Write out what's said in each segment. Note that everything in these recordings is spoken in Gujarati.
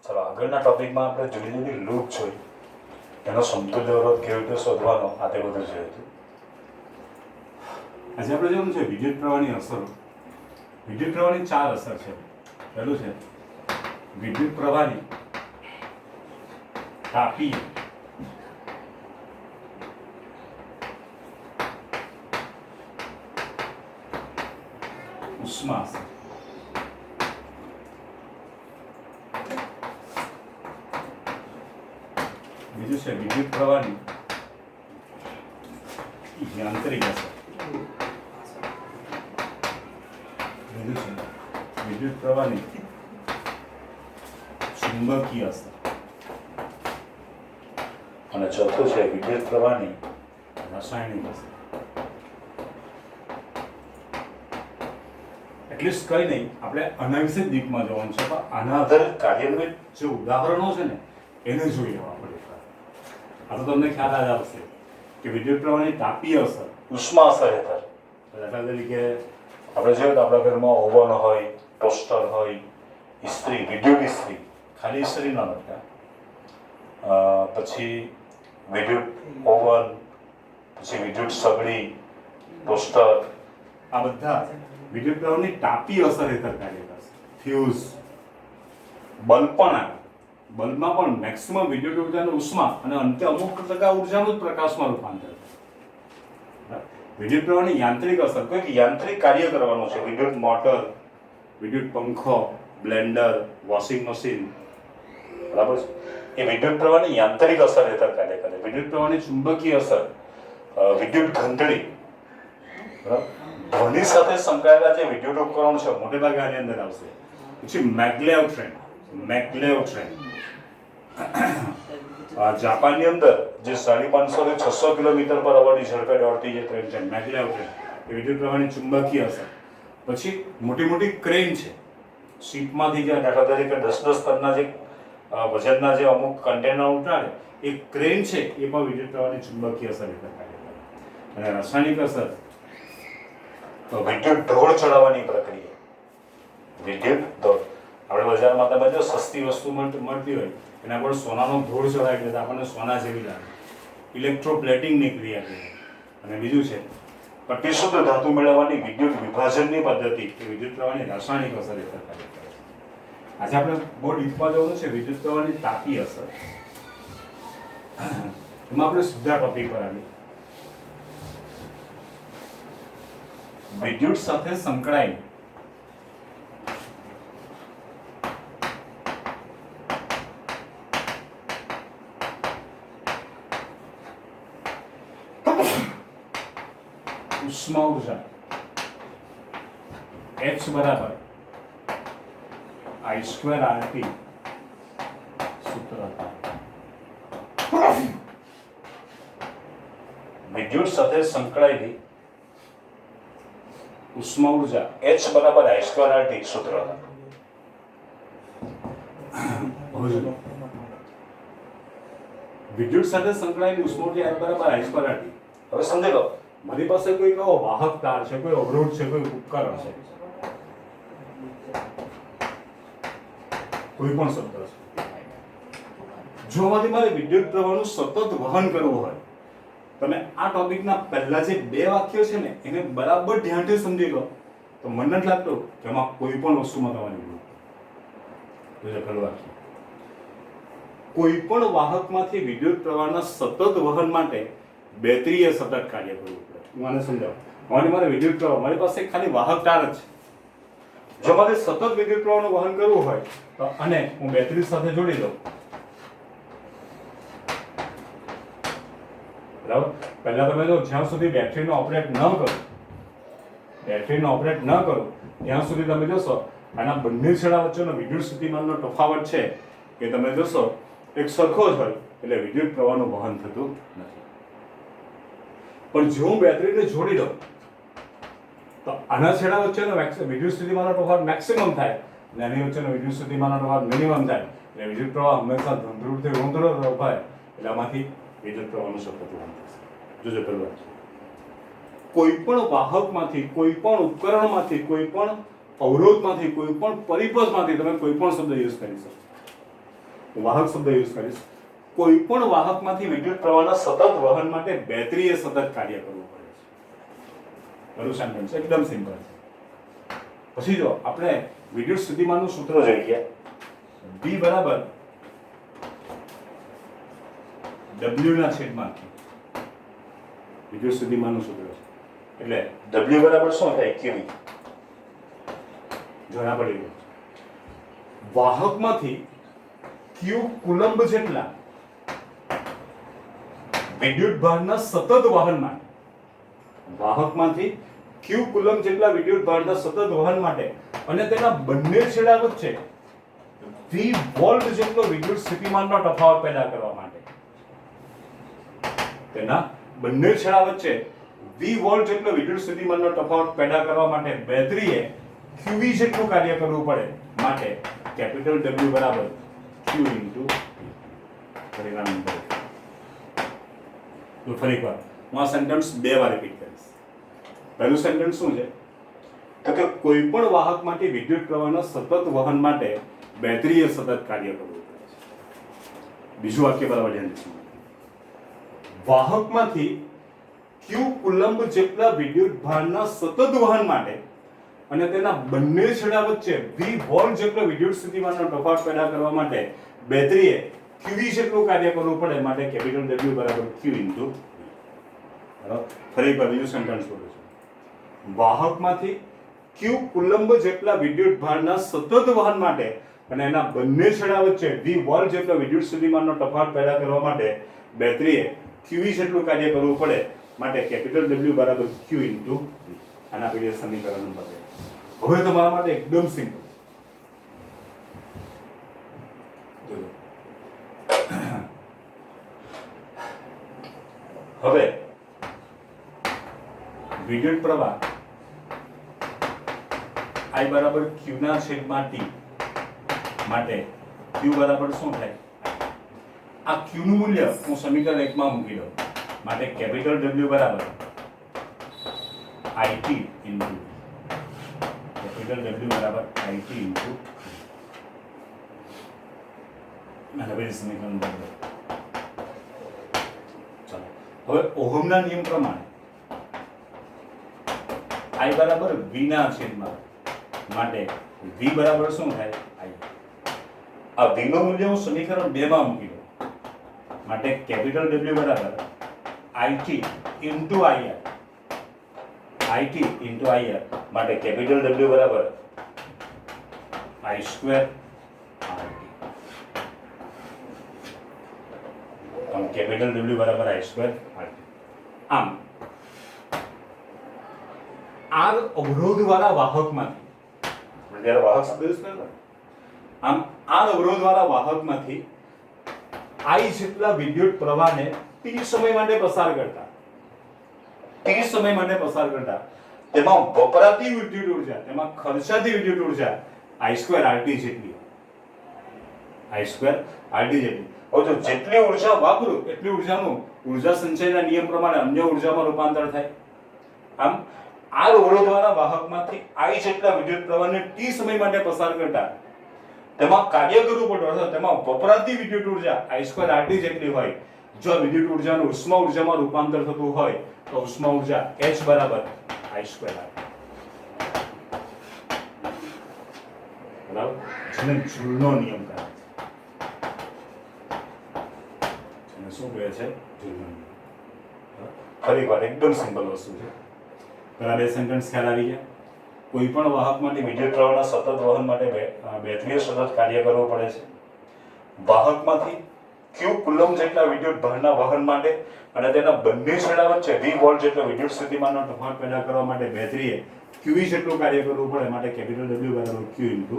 ચાલો આગળના ટોપિકમાં આપણે જુદી જુદી લૂપ જોઈ, એનો સમતુલ્ય અવરોધ કેવી રીતે શોધવાનો, આ તે બધું જોયું હતું. આજે આપણે જોવાનું છે વિદ્યુત પ્રવાહની અસરો. વિદ્યુત પ્રવાહની 4 અસર છે. પહેલું છે વિદ્યુત પ્રવાહની તાપીય ઉષ્મા અસર. બીજું છે વિદ્યુત પ્રવાહની યાંત્રિક અસર. બીજું છે વિદ્યુત પ્રવાહની ચુંબકીય અસર. અને ચોથું છે વિદ્યુત પ્રવાહની રાસાયણિક અસર. એટલીસ્ટ કંઈ નહીં, આપણે આના વિશે દીપમાં જવાનું છે, પણ આના આધારિત કાર્યાન્વિત જે ઉદાહરણો છે ને એને જોઈ લેવા પડે. આ તો તમને ખ્યાલ જ આવશે કે વિદ્યુત પ્રવાહની તાપીય અસર, ઉષ્મા અસર હેઠળ, દાખલા તરીકે આપણે જોઈએ તો આપણા ઘરમાં ઓવન હોય, ટોસ્ટર હોય, ઇસ્ત્રી, વિદ્યુત ઇસ્ત્રી, ખાલી ઇસ્ત્રી ના લખતા, પછી વિદ્યુત ઓવન, પછી વિદ્યુત સગડી, ટોસ્ટર, આ બધા વિદ્યુત પ્રવાહની તાપીય અસર હેઠળ કાર્ય કરશે. ફ્યુઝ, બલ્બ પણ આવે, બલ્બમાં પણ મેક્સિમમ વિદ્યુત ઉર્જાનું ઉષ્મા અને અંતે અમુક ટકા ઉર્જાનું જ પ્રકાશમાં રૂપાંતર. વિદ્યુત પ્રવાહની યાંત્રિક અસર, કોઈક યાંત્રિક કાર્ય કરવાનું છે, વિદ્યુત મોટર, વિદ્યુત પંખો, બ્લેન્ડર, વોશિંગ મશીન, બરાબર છે, એ વિદ્યુત પ્રવાહની યાંત્રિક અસર હેઠળ કાર્ય કરે. વિદ્યુત પ્રવાહની ચુંબકીય અસર, વિદ્યુત ઘંટડી, બરાબર, ધ્વનિ સાથે સંકળાયેલા જે વિદ્યુત ઉપકરણો છે મોટે ભાગે આની અંદર આવશે. પછી મેગ્લેવ ટ્રેન, જાપાનની અંદર જે 550 થી 600 કિલોમીટર પર અવરની ઝડપે દોડતી જે ટ્રેન છે મેગ્લેવ ટ્રેન, એ વિદ્યુત પ્રવાહની ચુંબકીય અસર. પછી મોટી મોટી ક્રેન છે, શિપમાંથી જે દાખલા તરીકે 10-10 ટનના જે વજનના જે અમુક કન્ટેનર ઉતારે એ ક્રેન છે, એ પણ વિદ્યુત પ્રવાહની ચુંબકીય અસર હેઠળ કાર્ય કરે. અને રાસાયણિક અસર તો વિદ્યુત ઢોળ ચડાવવાની પ્રક્રિયા. વિદ્યુત ઢોળ આપણે બજારમાં તમે જો સસ્તી વસ્તુ મળતી હોય એના પર સોનાનો ધોળ ચડાવી દે તો આપણને સોના જેવી લાગે. ઇલેક્ટ્રોપ્લેટિંગની ક્રિયા છે. અને બીજું છે પ્રતિશુદ્ધ ધાતુ મેળવવાની વિદ્યુત વિભાજનની પદ્ધતિ, એ વિદ્યુત પ્રવાહની રાસાયણિક અસર હેઠળ કાર્ય કરે છે. આજે આપણે બહુ ડીપમાં જવાનું છે વિદ્યુત પ્રવાહની તાપીય અસર. એમાં આપણે સીધા ટોપિક પર આવીએ. વિદ્યુત સાથે સંકળાયેલ ઉષ્મા ઉર્જા H બરાબર I²RT સૂત્ર હતા. વિદ્યુત સાથે સંકળાયેલી ઉષ્મા ઉર્જા H બરાબર I²RT સૂત્ર હતા. વિદ્યુત સાથે સંકળાયેલી ઉષ્મા ઉર્જા H બરાબર I²RT. હવે સમજી લો, મારી પાસે કોઈ એવો વાહક તાર છે, કોઈ અવરોધ છે, કોઈ ઉપકરણ છે, કોઈ પણ શબ્દ છે, જો આમાંથી મારે વિદ્યુત પ્રવાહનું સતત વહન કરવું હોય, તમે આ ટોપિકના પહેલા જે 2 વાક્યો છે ને એને બરાબર ધ્યાનથી સમજી લો તો મને નથી લાગતું કે એમાં કોઈ પણ વસ્તુમાં તમારી ભૂલ. પહેલું વાક્ય, કોઈ પણ વાહકમાંથી વિદ્યુત પ્રવાહના સતત વહન માટે બેટરીએ સતત કાર્ય કરવું પડે. મને સમજાવો, મારે વિદ્યુત પ્રવાહ, મારી પાસે ખાલી વાહક તાર જ છે, જો મારે સતત વિદ્યુત પ્રવાહનું વહન કરવું હોય તો અને હું બેટરી સાથે જોડી દઉં, બરાબર. પહેલા તમે જો જ્યાં સુધી બેટરીનો ઓપરેટ ન કરો ત્યાં સુધી તમે જોશો આના બંને છેડા વચ્ચેનો વિદ્યુત સ્થિતિમાનનો તફાવત છે કે તમે જોશો એક સરખો જ હોય એટલે વિદ્યુત પ્રવાહનું વહન થતું નથી. પણ જો હું બેટરીને જોડી દઉં તો આના છેડા વચ્ચેનો વિદ્યુત સ્થિતિમાનનો તફાવત મેક્સિમમ થાય અને આની વચ્ચેનો વિદ્યુત સ્થિતિમાનનો તફાવત મિનિમમ થાય. એટલે વિદ્યુત પ્રવાહ હંમેશા ધંધુરથી ઋણ હોય એટલે આમાંથી વિદ્યુત પ્રવાહનું સતત વહન થશે. જોજો પહેલું વાત, કોઈ પણ વાહકમાંથી, કોઈ પણ ઉપકરણમાંથી, કોઈ પણ અવરોધમાંથી, કોઈ પણ પરિપથમાંથી તમે કોઈ પણ શબ્દ યુઝ કરી શકો. હું વાહક શબ્દ યુઝ કરીશ. કોઈ પણ વાહકમાંથી વિદ્યુત પ્રવાહના સતત વહન માટે બેટરીએ સતત કાર્ય કરવું પડે છે. બરોબર સેન્ટેન્સ એકદમ સિમ્પલ છે. પછી જો આપણે વિદ્યુત સ્થિતિમાનનું સૂત્ર જોઈ ગયા. V બરાબર W ના છેદમાં વિદ્યુત સ્થિતિમાનનું સૂત્ર છે. એટલે W બરાબર શું થાય? QV. જોયા પડી ગયું. વાહકમાંથી Q કુલંબ જેટલા વિદ્યુત ભારના સતત વહન માટે, વાહકમાંથી Q કુલંબ જેટલા વિદ્યુત ભારના સતત વહન માટે અને તેના બંને છેડા વચ્ચે V વોલ્ટ જેટલો વિદ્યુત સ્થિતિમાનનો તફાવત પેદા કરવા માટે, તેના બંને છેડા વચ્ચે V વોલ્ટ જેટલો વિદ્યુત સ્થિતિમાનનો તફાવત પેદા કરવા માટે બેટરીએ QV જેટલું કાર્ય કરવું પડે માટે કેપિટલ W બરાબર Q ઇન્ટુ પરિણામ નંબર. તો ફરી એકવાર હું આ સેન્ટેન્સ બે વાર રિપીટ કરીશ. પહેલું સેન્ટેન્સ શું છે? તો કે કોઈ પણ વાહકમાંથી વિદ્યુત પ્રવાહના સતત વહન માટે બેટરીએ સતત કાર્ય કરવું પડે છે. બીજું વાક્ય બરાબર ધ્યાન રાખજો. વાહકમાંથી Q કુલંબ જેટલા વિદ્યુત ભારના સતત વહન માટે અને તેના બંને છેડા વચ્ચે V વોલ્ટ જેટલો વિદ્યુત સ્થિતિમાનનો તફાવત પેદા કરવા માટે બેટરીએ QV જેટલું કાર્ય કરવું પડે માટે કેપિટલ W બરાબર Q ઇન્ટુ. ફરી એકવાર બીજું સેન્ટેન્સ બોલું છું. વાહકમાંથી Q કુલંબ જેટલા વિદ્યુત ભારના સતત વહન માટે અને એના બંને છેડા વચ્ચે V વોલ્ટ જેટલો વિદ્યુત સ્થિતિમાનનો તફાવત પેદા કરવા માટે બેટરીએ QV જેટલું કાર્ય કરવું પડે માટે કેપિટલ W બરાબર Q ઇન્ટુ. આના આપણે સમીકરણ નંબર 2. હવે તમારા માટે એકદમ સિમ્પલ. હવે વિદ્યુત પ્રવાહ I બરાબર Q ના છેદમાં T માટે Q બરાબર શું થાય? આ Q નું મૂલ્ય હું સમીકરણ 1 માં મૂકી દઉં માટે કેપિટલ W બરાબર IT ઇન્ટુ કેપિટલ W બરાબર IT ઇન્ટુ અને હવે સમીકરણ નંબર 2. ચાલો હવે ઓહમના નિયમ પ્રમાણે I બરાબર V ના છેદમાં માટે V બરાબર શું થાય? I. આ V નું મૂલ્ય હું સમીકરણ 2 માં મૂકી દઉં માટે કેપિટલ W બરાબર IT into IR. IT into IR માટે કેપિટલ W બરાબર I સ્ક્વેર RT. આમ કેપિટલ W બરાબર I સ્ક્વેર RT. આમ R અવરોધ વાળા વાહકમાંથી, જ્યારે વાહક શબ્દ યુઝ કરતા, આમ R અવરોધ વાળા વાહકમાંથી I જેટલા વિદ્યુત પ્રવાહને T સમય માટે પસાર કરતા તેમાં વપરાતી વિદ્યુત ઉર્જા, તેમાં ખર્ચાતી વિદ્યુત ઉર્જા I સ્ક્વેર RT જેટલી. I સ્ક્વેર RT જેટલી. હવે જો જેટલી ઉર્જા વાપરું એટલી ઉર્જાનું ઉર્જા સંચયના નિયમ પ્રમાણે અન્ય ઉર્જામાં રૂપાંતર થાય. આમ R અવરોધવાળા વાહકમાંથી I જેટલા વિદ્યુત પ્રવાહને T સમય માટે પસાર કરતા તેમાં કાર્ય કરવું પડે, અર્થાત તેમાં વપરાતી વિદ્યુત ઉર્જા I સ્ક્વેર RT જેટલી હોય. જો વિદ્યુત ઉર્જાનું ઉષ્મા ઉર્જામાં રૂપાંતર થતું હોય તો ઉષ્મા ઉર્જા H બરાબર I સ્ક્વેર RT. બરાબર? જેને જૂલનો નિયમ કહે છે. જેને શું કહે છે? જૂલનો નિયમ. ફરી વાર એકદમ સિમ્પલ વસ્તુ છે. પેલા બે સેન્ટેન્સ ખ્યાલ આવી ગયા. કોઈ પણ વાહકમાંથી વિદ્યુત પ્રવાહના સતત વહન માટે બેટરીએ સતત કાર્ય કરવું પડે છે. વાહકમાંથી Q કુલંબ જેટલા વિદ્યુત ભારના વહન માટે અને તેના બંને છેડા વચ્ચે V વોલ્ટ જેટલો વિદ્યુત સ્થિતિમાનનો તફાવત પેદા કરવા માટે બેટરીએ QV જેટલું કાર્ય કરવું પડે માટે કેપિટલ W બરાબર Q ઇન્ટુ.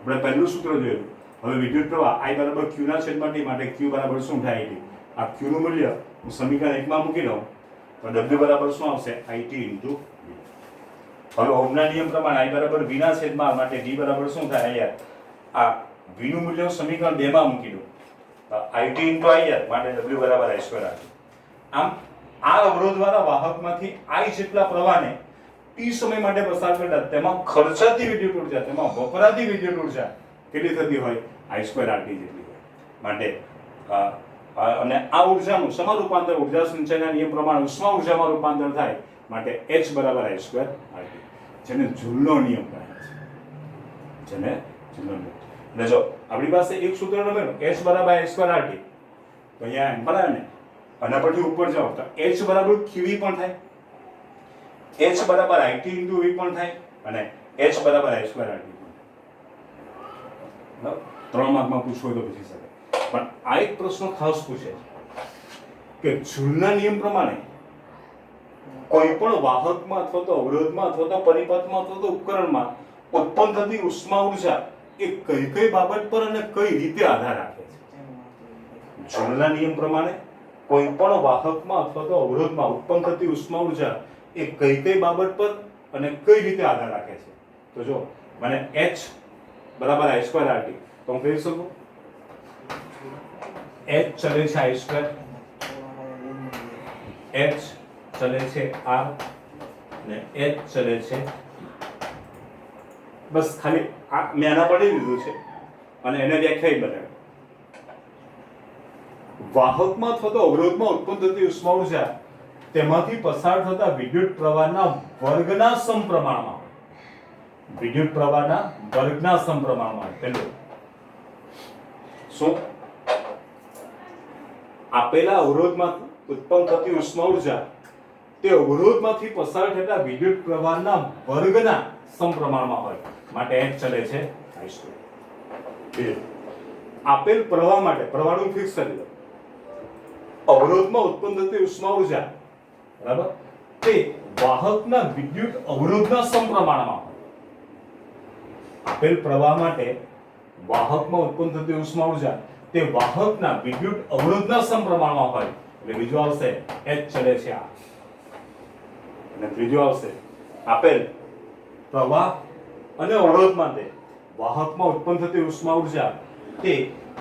આપણે પહેલું સૂત્ર જોયું. હવે વિદ્યુત પ્રવાહ I બરાબર Q ના છેદમાં T માટે Q બરાબર શું થાય? IT. આ Q નું મૂલ્ય હું સમીકરણ 1 માં મૂકી દઉં તો W બરાબર શું આવશે? IT into. હવે ઓહમના નિયમ પ્રમાણે I બરાબર V ના છેદમાં માટે V બરાબર શું થાય? અહીંયા આ V નું મૂલ્ય હું સમીકરણ 2 માં મૂકી દઉં IT ઇન્ટુ IR માટે W બરાબર I સ્ક્વેર RT. આમ આ અવરોધવાળા વાહકમાંથી I જેટલા પ્રવાહને T સમય માટે પસાર કરતા તેમાં ખર્ચાતી વિદ્યુત ઉર્જા, તેમાં વપરાતી વિદ્યુત ઉર્જા કેટલી થતી હોય? I2RT જેટલી હોય. માટે અને આ ઉર્જાનું સમારૂપાંતર ઉર્જા સંચયના નિયમ પ્રમાણે ઉષ્મા ઉર્જામાં રૂપાંતર થાય માટે H બરાબર I2RT, જેને જૂલનો નિયમ કહે છે. જેને જૂલનો નિયમ. એટલે જો આપણી પાસે એક સૂત્ર રમેલું H બરાબર I2RT, તો અહીંયા એમ બરાબર ને, આના પરથી ઉપર જાઓ તો H બરાબર QE પણ થાય, H બરાબર IT into V પણ થાય, અને H બરાબર I2RT પણ થાય. બરાબર? 3 માર્કમાં પૂછવું તો પૂછી શકે. પણ આ એક પ્રશ્ન ખાસ પૂછે કે જૂલના નિયમ પ્રમાણે કોઈ પણ વાહકમાં અથવા તો અવરોધમાં અથવા તો પરિપથમાં અથવા તો ઉપકરણમાં ઉત્પન્ન થતી ઉષ્મા ઉર્જા એ કઈ કઈ બાબત પર અને કઈ રીતે આધાર રાખે છે? જૂલના નિયમ પ્રમાણે કોઈ પણ વાહકમાં અથવા તો અવરોધમાં ઉત્પન્ન થતી ઉષ્મા ઉર્જા એ કઈ કઈ બાબત પર અને કઈ રીતે આધાર રાખે છે? તો જો મને H બરાબર I2RT તો હું કહી શકું H ચલે છે I2, H ચલે છે R અને H ચલે છે. બસ ખાલી આ મેં આના પડી દીધું છે અને એને વ્યાખ્યાયિત બનાવી. વાહકમાં અથવા તો અવરોધમાં ઉત્પન્ન થતી ઉષ્મા ઉર્જા તેમાંથી પસાર થતા વિદ્યુત પ્રવાહના વર્ગના સમપ્રમાણમાં, વિદ્યુત પ્રવાહના વર્ગના સમપ્રમાણમાં. પેલું શું? આપેલા અવરોધમાં ઉત્પન્ન થતી ઉષ્મા ઉર્જા તે અવરોધમાંથી પસાર થતા વિદ્યુત પ્રવાહના વર્ગના સમપ્રમાણમાં હોય માટે H ચલે છે I2. આપેલ પ્રવાહ માટે પ્રવાહનું ફિક્સ કરી દો. અવરોધમાં ઉત્પન્ન થતી ઉષ્મા ઉર્જા બરાબર તે વાહકના વિદ્યુત અવરોધના સમપ્રમાણમાં હોય. આપેલ પ્રવાહ માટે વાહકમાં ઉત્પન્ન થતી ઉષ્મા ઉર્જા તે વાહકના વિદ્યુત અવરોધના સમપ્રમાણમાં હોય. એટલે બીજું આવશે H ચલે છે આ, અને ત્રીજું આવશે આપેલ પ્રવાહ અને અવરોધ માટે વાહકમાં ઉત્પન્ન થતી ઉષ્મા ઉર્જા તે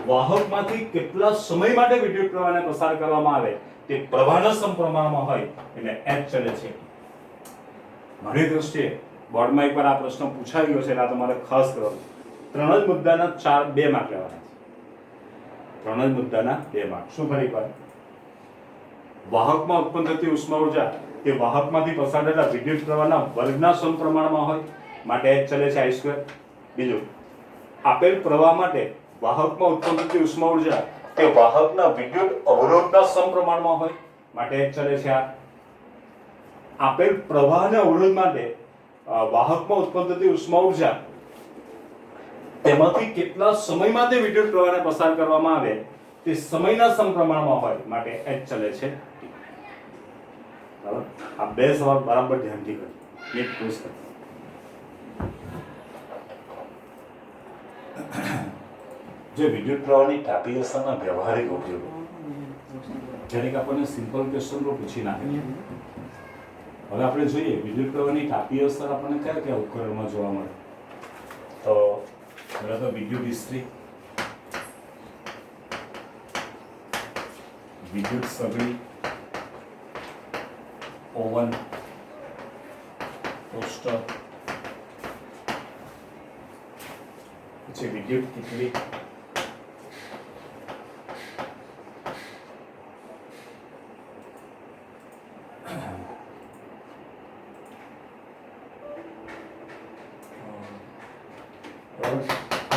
વાહકમાંથી કેટલા સમય માટે વિદ્યુત પ્રવાહને પસાર કરવામાં આવે તે પ્રવાહના સમપ્રમાણમાં હોય એટલે H ચલે છે. મારી દ્રષ્ટિએ બોર્ડમાં એકવાર આ પ્રશ્ન પૂછાઈ ગયો છે એટલે આ તમારે ખાસ કરવાનું. 3 જ મુદ્દાના 2 માર્ક લેવાના છે. 3 જ મુદ્દાના 2 માર્ક. શું ફરી એકવાર? વાહકમાં ઉત્પન્ન થતી ઉષ્મા ઉર્જા તે વાહકમાંથી પસાર થતા વિદ્યુત પ્રવાહના વર્ગના સમપ્રમાણમાં હોય માટે H ચલે છે I2. બીજું, આપેલ પ્રવાહ માટે વાહકમાં ઉત્પન્ન થતી ઉષ્મા ઉર્જા તે વાહકના વિદ્યુત અવરોધના સમપ્રમાણમાં હોય માટે H ચલે છે આ. આપેલ પ્રવાહ અને અવરોધ માટે વાહકમાં ઉત્પન્ન થતી ઉષ્મા ઉર્જા તેમાંથી કેટલા સમય માટે વિદ્યુત પ્રવાહને પસાર કરવામાં આવે તે સમયના સમપ્રમાણમાં હોય માટે H ચલે છે. બરાબર? આ 2 સવાલ બરાબર ધ્યાનથી કરજો. એક પૂછ કરો. જે વિદ્યુત પ્રવાહની તાપીય અસરના વ્યવહારિક ઉપયોગો, જ્યારે કે આપણને સિમ્પલ ક્વેશ્ચન પૂછી નાખે. હવે આપણે જોઈએ વિદ્યુત પ્રવાહની તાપીય અસર આપણને કયા કયા ઉપકરણમાં જોવા મળે. તો પહેલા તો વિદ્યુત ઇસ્ત્રી, વિદ્યુત સગડી, ઓવન, ટોસ્ટર, પછી વિદ્યુત કિટલી,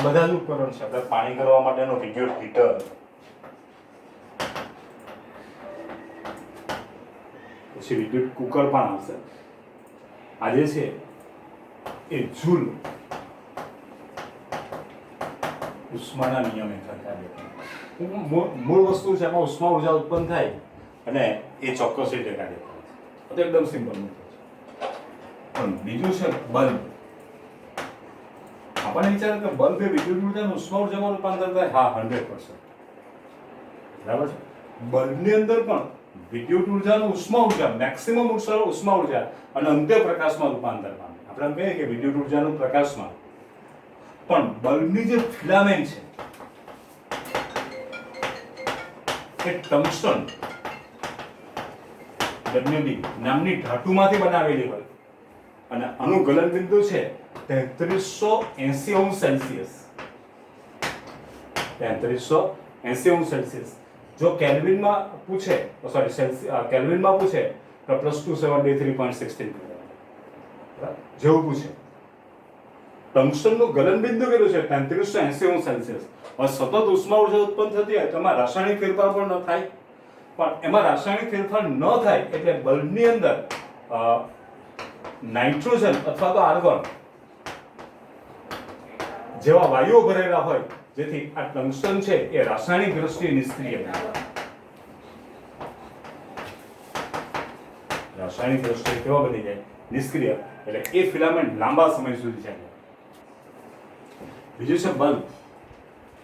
બધા જ ઉપકરણ છે. આપણે પાણી કરવા માટેનો વિદ્યુત હીટર, પછી વિદ્યુત કુકર પણ આવશે. આ જે છે એ જૂલ ઉષ્માના નિયમ હેઠળ કાર્ય કરે. મૂળ વસ્તુ છે એમાં ઉષ્મા ઉર્જા ઉત્પન્ન થાય અને એ ચોક્કસ રીતે કાર્ય કરે છે. તો એકદમ સિમ્પલ મુદ્દો છે. પણ બીજું છે બલ્બ. આપણને વિચાર કે બલ્બ એ વિદ્યુત ઉર્જાનું ઉષ્મા ઉર્જામાં રૂપાંતર થાય. હા, 100%. બરાબર છે. બલ્બની અંદર પણ વિદ્યુત ઉર્જાનું ઉષ્મા ઉર્જા મેક્સિમમ ઉષ્મા ઉર્જા અને અંત્ય પ્રકાશમાં રૂપાંતર પામે. આપણે એમ કહીએ કે વિદ્યુત ઉર્જાનું પ્રકાશમાં પણ બલ્બની જે ફિલામેન્ટ છે એ ટંગસ્ટન WD નામની ધાતુમાંથી બનાવેલી હોય અને આનું ગલન બિંદુ છે 3380 અંશ સેલ્સિયસ. 3380 અંશ સેલ્સિયસ. જો કેલ્વિનમાં પૂછે તો કેલ્વિનમાં પૂછે તો +273.16 જેવું પૂછે. ટંગસ્ટનનું ગલનબિંદુ કેટલું છે? 3380 અંશ સેલ્સિયસ. હવે સતત ઉષ્મા ઉર્જા ઉત્પન્ન થતી હોય તો એમાં રાસાયણિક ફેરફાર પણ ન થાય. પણ એમાં રાસાયણિક ફેરફાર ન થાય એટલે બલ્બની અંદર નાઇટ્રોજન અથવા તો આર્ગોન જેવા વાયુઓ ભરેલા હોય જેથી આ ટંગસ્ટન છે એ રાસાયણિક દ્રષ્ટિએ નિષ્ક્રિય બને. રાસાયણિક દ્રષ્ટિએ કેવા બની જાય? નિષ્ક્રિય. એટલે એ ફિલામેન્ટ લાંબા સમય સુધી ચાલે. બીજું છે બલ્બ.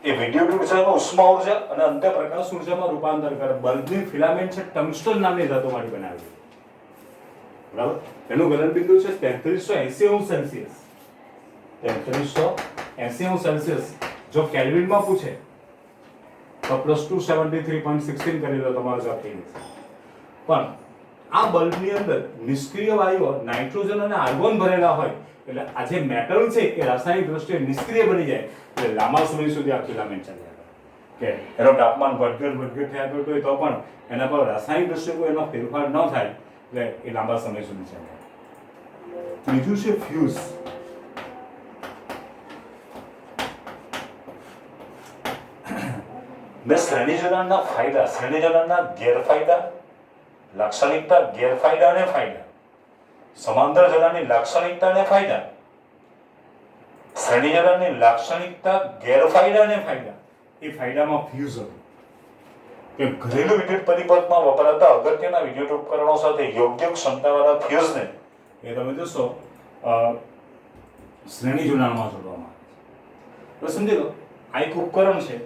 એ વિદ્યુત ઉર્જાનો ઉષ્મા ઉર્જા અને અંતે પ્રકાશ ઉર્જામાં રૂપાંતર કરે. બલ્બની ફિલામેન્ટ છે ટંગસ્ટન નામની ધાતુમાંથી બનાવેલી. બરાબર? એનું ગલનબિંદુ છે 3380 અંશ સેલ્સિયસ. 3380 અંશ સેલ્સિયસ. જો કેલ્વિનમાં પૂછે તો +273.16 કરી દો, તમારો જવાબ થઈ જશે. પણ આ બલ્બની અંદર નિષ્ક્રિય વાયુઓ નાઇટ્રોજન અને આર્ગોન ભરેલા હોય એટલે આ જે મેટલ છે એ રાસાયણિક દ્રષ્ટિએ નિષ્ક્રિય બની જાય એટલે લાંબા સમય સુધી આ ફિલામેન્ટ ચાલ્યા કરે. કે એનું તાપમાન વધઘટ થયા કરતું હોય તો પણ એના પર રાસાયણિક દ્રષ્ટિએ કોઈ એનો ફેરફાર ન થાય એટલે એ લાંબા સમય સુધી ચાલે. ત્રીજું છે ફ્યુઝ. મેં શ્રેણી જોડાણના ફાયદા, શ્રેણી જોડાણના ગેરફાયદા, લાક્ષણિકતા, ગેરફાયદા અને ફાયદા, સમાંતર જોડાણની લાક્ષણિકતા અને ફાયદા, શ્રેણી જોડાણની લાક્ષણિકતા, ગેરફાયદા અને ફાયદા. એ ફાયદામાં ફ્યુઝ હતું કે ઘરેલું વિદ્યુત પરિપથમાં વપરાતા અગત્યના વિદ્યુત ઉપકરણો સાથે યોગ્ય ક્ષમતાવાળા ફ્યુઝને એ તમે જોશો શ્રેણી જોડાણમાં જોડવામાં આવે છે. તો સમજી લો આ એક ઉપકરણ છે,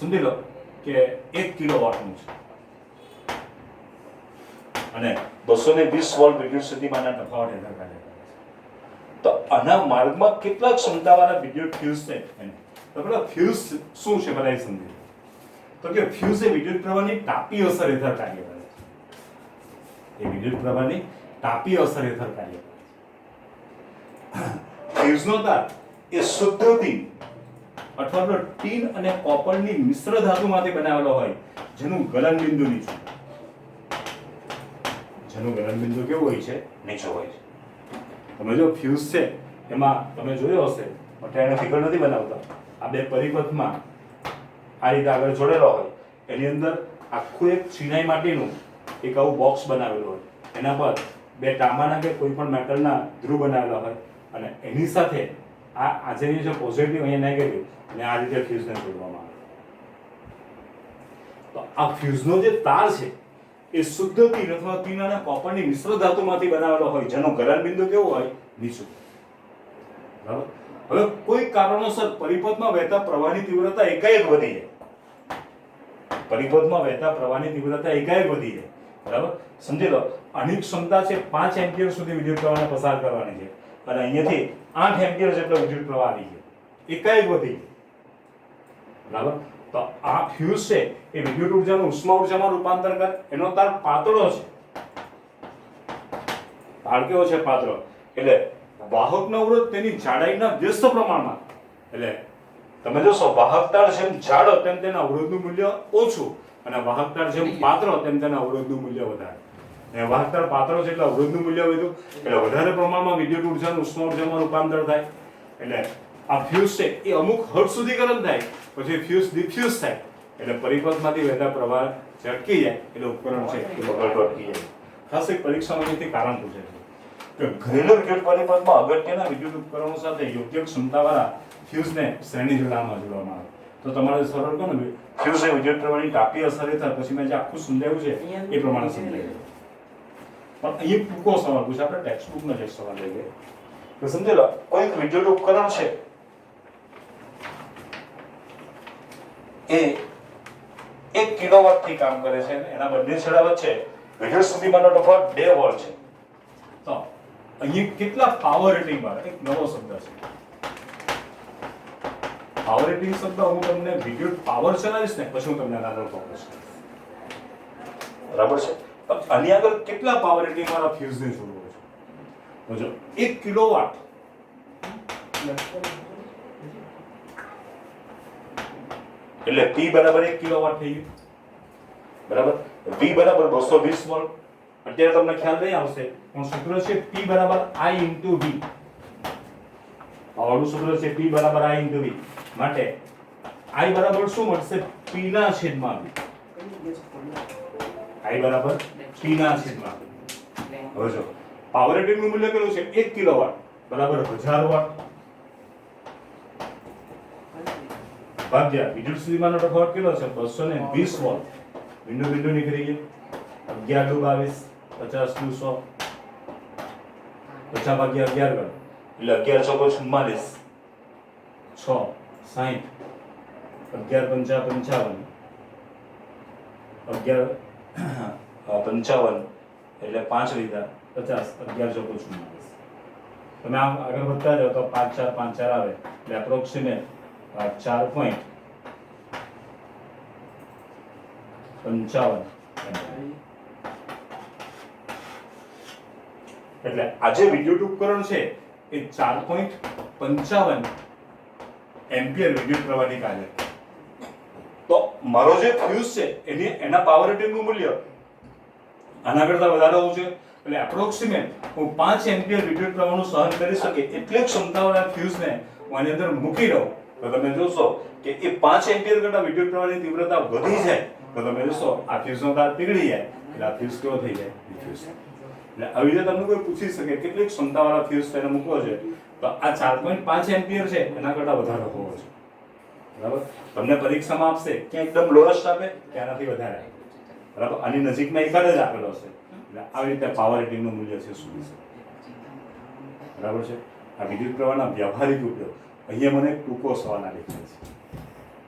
સમજી લો કે 1 કિલોવોટનું છે અને 220 વોલ્ટ વિદ્યુત સ્થિતિમાનના તફાવત હેઠળ કાર્ય કરે છે. તો આના માર્ગમાં કેટલા ક્ષમતાવાળા વિદ્યુત ફ્યુઝ છે તો પેલા ફ્યુઝ શું છે બધા સમજી. તો કે ફ્યુઝ એ વિદ્યુત પ્રવાહની તાપી અસર હેઠળ કાર્ય કરે છે. એ વિદ્યુત પ્રવાહની તાપી અસર હેઠળ કાર્ય કરે છે. ફ્યુઝનો તાર એ શુદ્ધ ટીન અથવા તો ટીન અને કોપરની મિશ્ર ધાતુમાંથી બનાવેલો હોય જેનું ગલનબિંદુ નીચું. જેનું ગલનબિંદુ કેવું હોય છે? નીચું હોય છે. તમે જો ફ્યુઝ છે એમાં તમે જોયો હશે અત્યારે ફિગર નથી બનાવતા, આ બે પરિપથમાં આ રીતે આગળ જોડેલો હોય એની અંદર આખું એક ચિનાઈ માટેનું એક આવું બોક્સ બનાવેલું હોય, એના પર બે તાંબાના કે કોઈ પણ મેટલના ધ્રુવ બનાવેલા હોય અને એની સાથે આ આજેની જે પોઝિટિવ અહીંયા નેગેટિવ અને આ રીતે ફ્યુઝને જોડવામાં આવે. તો આ ફ્યુઝનો જે તાર છે એ શુદ્ધ ટીન અથવા ટીન અને કોપરની મિશ્ર ધાતુમાંથી બનાવેલો હોય જેનું ગલનબિંદુ કેવું હોય? નીચું. બરાબર? હવે કોઈ કારણોસર પરિપથમાં વહેતા પ્રવાહની તીવ્રતા એકાએક વધી જાય. પરિપથમાં વહેતા પ્રવાહની તીવ્રતા એકાએક વધી જાય. બરાબર? સમજી લો આની ક્ષમતા છે 5 એમ્પિયર સુધી વિદ્યુત પ્રવાહને પસાર કરવાની છે અને અહીંયાથી 8 એમ્પિયર જેટલો વિદ્યુત પ્રવાહ આવી ગયો, એકાએક વધી ગયો. બરાબર? તો આ ફ્યુઝ છે એ વિદ્યુત ઉર્જાનું ઉષ્મા ઉર્જામાં રૂપાંતર કરે. એનો તાર પાતળો છે. તાર કેવો છે? પાતળો. એટલે વાહકનો અવરોધ તેની જાડાઈના વ્યસ્ત પ્રમાણમાં. એટલે તમે જોશો વાહક તાર જેમ જાડો તેમ તેના અવરોધનું મૂલ્ય ઓછું અને વાહક તાર જેમ પાતળો તેમ તેના અવરોધનું મૂલ્ય વધારે. અને વાહક તાર પાતળો છે એટલે અવરોધનું મૂલ્ય વધ્યું એટલે વધારે પ્રમાણમાં વિદ્યુત ઉર્જાનું ઉષ્મા ઉર્જામાં રૂપાંતર થાય. એટલે આ ફ્યુઝ છે એ અમુક હદ સુધી ગરમ થાય પછી ફ્યુઝ ડિફ્યુઝ થાય એટલે પરિપથમાંથી વહેતા પ્રવાહ અટકી જાય એટલે ઉપકરણ છે એ બગડતો અટકી જાય. ખાસ એક પરીક્ષામાં જેથી કારણ પૂછે છે કે ઘરેલું વિદ્યુત પરિપથમાં અગત્યના વિદ્યુત ઉપકરણો સાથે યોગ્ય ક્ષમતાવાળા ફ્યુઝને શ્રેણી જોડાણમાં જોડવામાં આવે. તો તમારે સરળ કહો ને ફ્યુઝ એ વિદ્યુત પ્રવાહની તાપી અસર હેઠળ પછી મેં જે આખું સમજાવ્યું છે એ પ્રમાણે સમજાવ્યું. પણ અહીં ટૂંકો સવાલ પૂછે, આપણે ટેક્સ્ટ બુકનો જ એક સવાલ લઈએ તો સમજી લો કોઈ વિદ્યુત ઉપકરણ છે એ 1 કિલોવોટ થી કામ કરે છે એના બંને છેડા વચ્ચે વિદ્યુત સ્થિતિમાનનો તફાવત 2 વોલ્ટ છે. તો અહીં કેટલા પાવર રેટિંગ વાળા એક નવો શબ્દ છે. પાવર રેટિંગ શબ્દ હું તમને વિદ્યુત પાવર ચલાવીશ ને પછી હું તમને આગળ ફોકસ કરીશ. બરાબર છે? આની આગળ કેટલા પાવર રેટિંગ વાળા ફ્યુઝને જોડવો છે? જો 1 કિલોવોટ એટલે P બરાબર 1 કિલોવોટ થઈ ગયું, બરાબર. V બરાબર 220 વોલ્ટ. અત્યારે તમને ખ્યાલ નહીં આવશે પણ સૂત્ર છે P બરાબર I into V. આવડું સૂત્ર છે P બરાબર I into V. માટે I બરાબર શું મળશે? P ના છેદમાં V. I બરાબર P ના છેદમાં V. હવે જો પાવર રેટિંગ નું મૂલ્ય કેટલું છે? 1 કિલોવોટ બરાબર 1000 વોટ ભાગ્યા વિદ્યુત સ્થિતિમાનનો તફાવત કેટલો છે? 220 વોલ્ટ. બિંદુ બિંદુ નીકળી ગયું. 11 દુ 22, 50 દુ 100, 50 ભાગ્યા 11 ગણ એટલે 11 ચોકો 44, 6 60, 11 પંચા 55, 11 55 એટલે 5 લીધા 50, 11 ચોકો 44. તમે આમ આગળ વધતા જાઓ તો 5 4 5 4 આવે એટલે એપ્રોક્સિમેટ 4.55. એટલે આ જે વિદ્યુત ઉપકરણ છે એ 4.55 એમ્પિયર વિદ્યુત પ્રવાહની કાર્ય. તો મારો જે ફ્યુઝ છે એના પાવર રેટિંગનું મૂલ્ય આના કરતા વધારે હોવું જોઈએ. એટલે એપ્રોક્સિમેટ હું 5 એમ્પિયર વિદ્યુત પ્રવાહનું સહન કરી શકે એટલી ક્ષમતાવાળા ફ્યુઝને હું આની અંદર મૂકી દઉં તો તમે જોશો કે એ 5 એમ્પિયર કરતા વિદ્યુત પ્રવાહની તીવ્રતા વધી જાય તો તમે જોશો આ ફ્યુઝનો તાર પીગળી જાય એટલે આ ફ્યુઝ કેવો થઈ જાય? ડિફ્યુઝ. એટલે આવી રીતે તમને કોઈ પૂછી શકે કેટલી ક્ષમતાવાળા ફ્યુઝ તેને મૂકવો છે તો આ 4.5 એમ્પિયર છે એના કરતા વધારે હોવો છે, બરાબર. તમને પરીક્ષામાં આપશે કે એકદમ લોએસ્ટ આપે કે આનાથી વધારે, બરાબર. આની નજીકમાં એકાદ જ આપેલો છે એટલે આવી રીતે પાવર રેટિંગનું મૂલ્ય છે શોધી શકે, બરાબર છે. આ વિદ્યુત પ્રવાહના વ્યવહારિક ઉપયોગ. અહીંયા મને એક ટૂંકો સવાલ આ દેખાય છે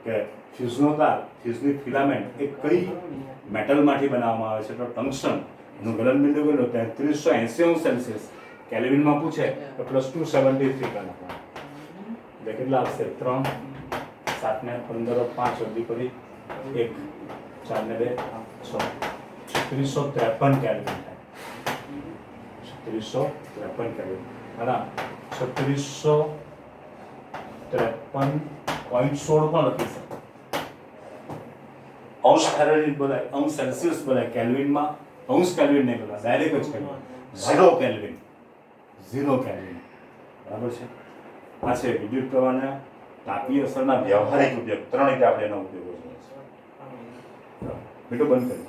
કે ફ્યુઝનો તાર, ફ્યુઝની ફિલામેન્ટ એ કઈ મેટલમાંથી બનાવવામાં આવે છે? તો ટંગસ્ટન. એનું ગલનબિંદુ કેટલું? 3380°C. કેલ્વિનમાં પૂછે તો +273 કરી નાખવાનું એટલે કેટલા આવશે? 3 7 ને 15 5 વધી પડી 1 4 ને 2 6 3653 કેલ્વિન થાય. 3653 કેલ્વિન. બરાબર. 3653.16 પણ લખી શકો. અંશ ફેરેનહાઇટ બોલાય, અંશ સેલ્સિયસ બોલાય. કેલ્વિનમાં અંશ કેલ્વિન નહીં બોલાય, ડાયરેક્ટ જ કેલ્વિન. 0 કેલ્વિન, 0 કેલ્વિન, બરાબર છે. આ છે વિદ્યુત પ્રવાહના તાપીય અસરના વ્યવહારિક ઉપયોગ. ત્રણ રીતે આપણે એનો ઉપયોગ કરીએ છીએ. મીઠું બંધ કરી.